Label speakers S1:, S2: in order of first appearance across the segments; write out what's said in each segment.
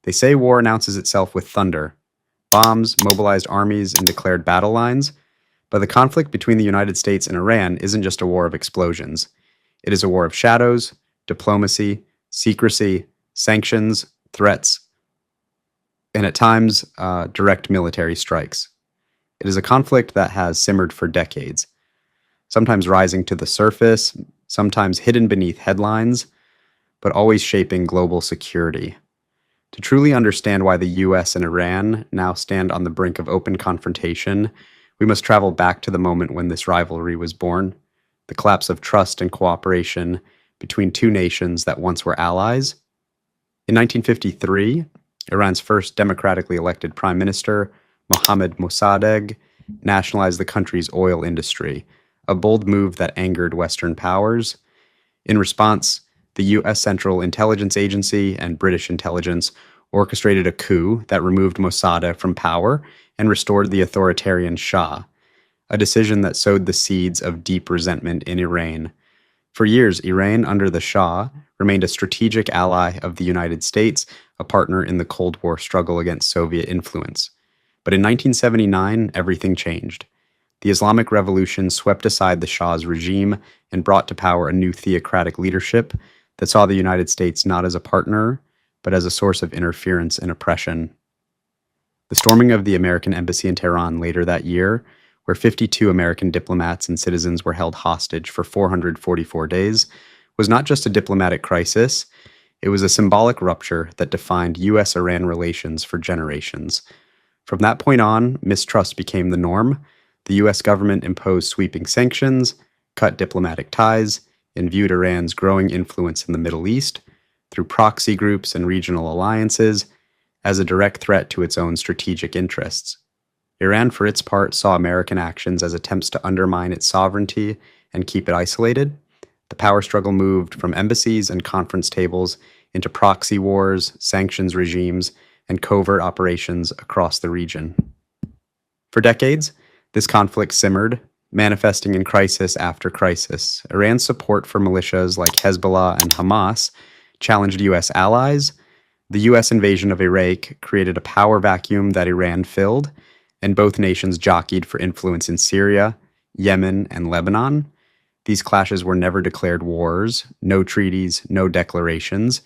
S1: They say war announces itself with thunder, bombs, mobilized armies, and declared battle lines, but the conflict between the United States and Iran isn't just a war of explosions. It is a war of shadows, diplomacy, secrecy, sanctions, threats, and at times, direct military strikes. It is a conflict that has simmered for decades, sometimes rising to the surface, sometimes hidden beneath headlines, but always shaping global security. To truly understand why the US and Iran now stand on the brink of open confrontation, we must travel back to the moment when this rivalry was born, the collapse of trust and cooperation between two nations that once were allies. In 1953, Iran's first democratically elected prime minister, Mohammad Mossadegh, nationalized the country's oil industry, a bold move that angered Western powers. In response, the U.S. Central Intelligence Agency and British intelligence orchestrated a coup that removed Mossadegh from power and restored the authoritarian Shah, a decision that sowed the seeds of deep resentment in Iran. For years, Iran, under the Shah, remained a strategic ally of the United States, a partner in the Cold War struggle against Soviet influence. But in 1979, everything changed. The Islamic Revolution swept aside the Shah's regime and brought to power a new theocratic leadership that saw the United States not as a partner, but as a source of interference and oppression. The storming of the American embassy in Tehran later that year, where 52 American diplomats and citizens were held hostage for 444 days, was not just a diplomatic crisis, it was a symbolic rupture that defined U.S.-Iran relations for generations. From that point on, mistrust became the norm. The U.S. government imposed sweeping sanctions, cut diplomatic ties, and viewed Iran's growing influence in the Middle East, through proxy groups and regional alliances, as a direct threat to its own strategic interests. Iran, for its part, saw American actions as attempts to undermine its sovereignty and keep it isolated. The power struggle moved from embassies and conference tables into proxy wars, sanctions regimes, and covert operations across the region. For decades, this conflict simmered, manifesting in crisis after crisis. Iran's support for militias like Hezbollah and Hamas challenged U.S. allies. The U.S. invasion of Iraq created a power vacuum that Iran filled, and both nations jockeyed for influence in Syria, Yemen, and Lebanon. These clashes were never declared wars, no treaties, no declarations,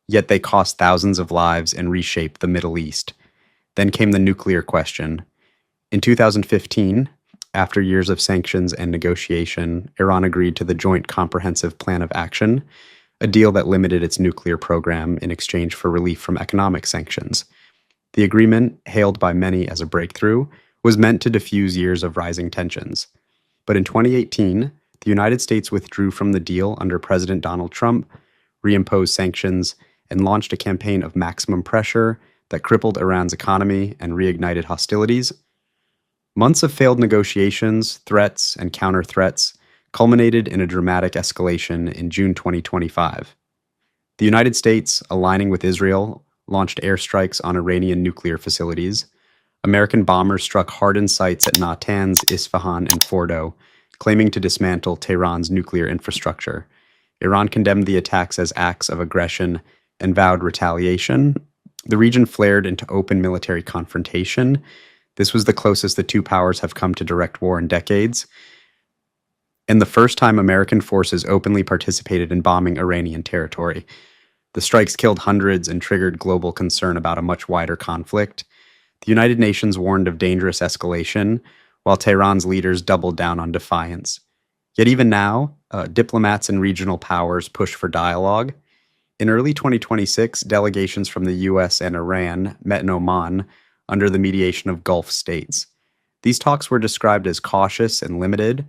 S1: yet they cost thousands of lives and reshaped the Middle East. Then came the nuclear question. In 2015, after years of sanctions and negotiation, Iran agreed to the Joint Comprehensive Plan of Action, a deal that limited its nuclear program in exchange for relief from economic sanctions. The agreement, hailed by many as a breakthrough, was meant to diffuse years of rising tensions. But in 2018, the United States withdrew from the deal under President Donald Trump, reimposed sanctions, and launched a campaign of maximum pressure that crippled Iran's economy and reignited hostilities. Months of failed negotiations, threats, and counter-threats culminated in a dramatic escalation in June 2025. The United States, aligning with Israel, launched airstrikes on Iranian nuclear facilities. American bombers struck hardened sites at Natanz, Isfahan, and Fordo, claiming to dismantle Tehran's nuclear infrastructure. Iran condemned the attacks as acts of aggression and vowed retaliation. The region flared into open military confrontation. This was the closest the two powers have come to direct war in decades, and the first time American forces openly participated in bombing Iranian territory. The strikes killed hundreds and triggered global concern about a much wider conflict. The United Nations warned of dangerous escalation, while Tehran's leaders doubled down on defiance. Yet even now, diplomats and regional powers push for dialogue. In early 2026, delegations from the U.S. and Iran met in Oman under the mediation of Gulf states. These talks were described as cautious and limited.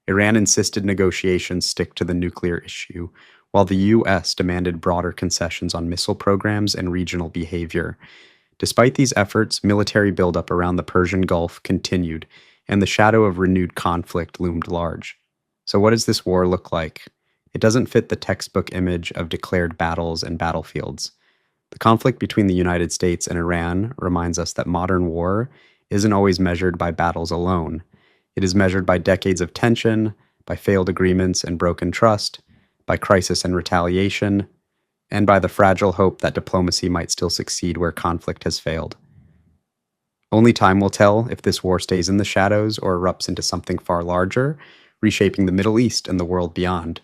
S1: Iran insisted negotiations stick to the nuclear issue, while the U.S. demanded broader concessions on missile programs and regional behavior. Despite these efforts, military buildup around the Persian Gulf continued, and the shadow of renewed conflict loomed large. So what does this war look like? It doesn't fit the textbook image of declared battles and battlefields. The conflict between the United States and Iran reminds us that modern war isn't always measured by battles alone. It is measured by decades of tension, by failed agreements and broken trust, by crisis and retaliation. and by the fragile hope that diplomacy might still succeed where conflict has failed. Only time will tell if this war stays in the shadows or erupts into something far larger, reshaping the Middle East and the world beyond.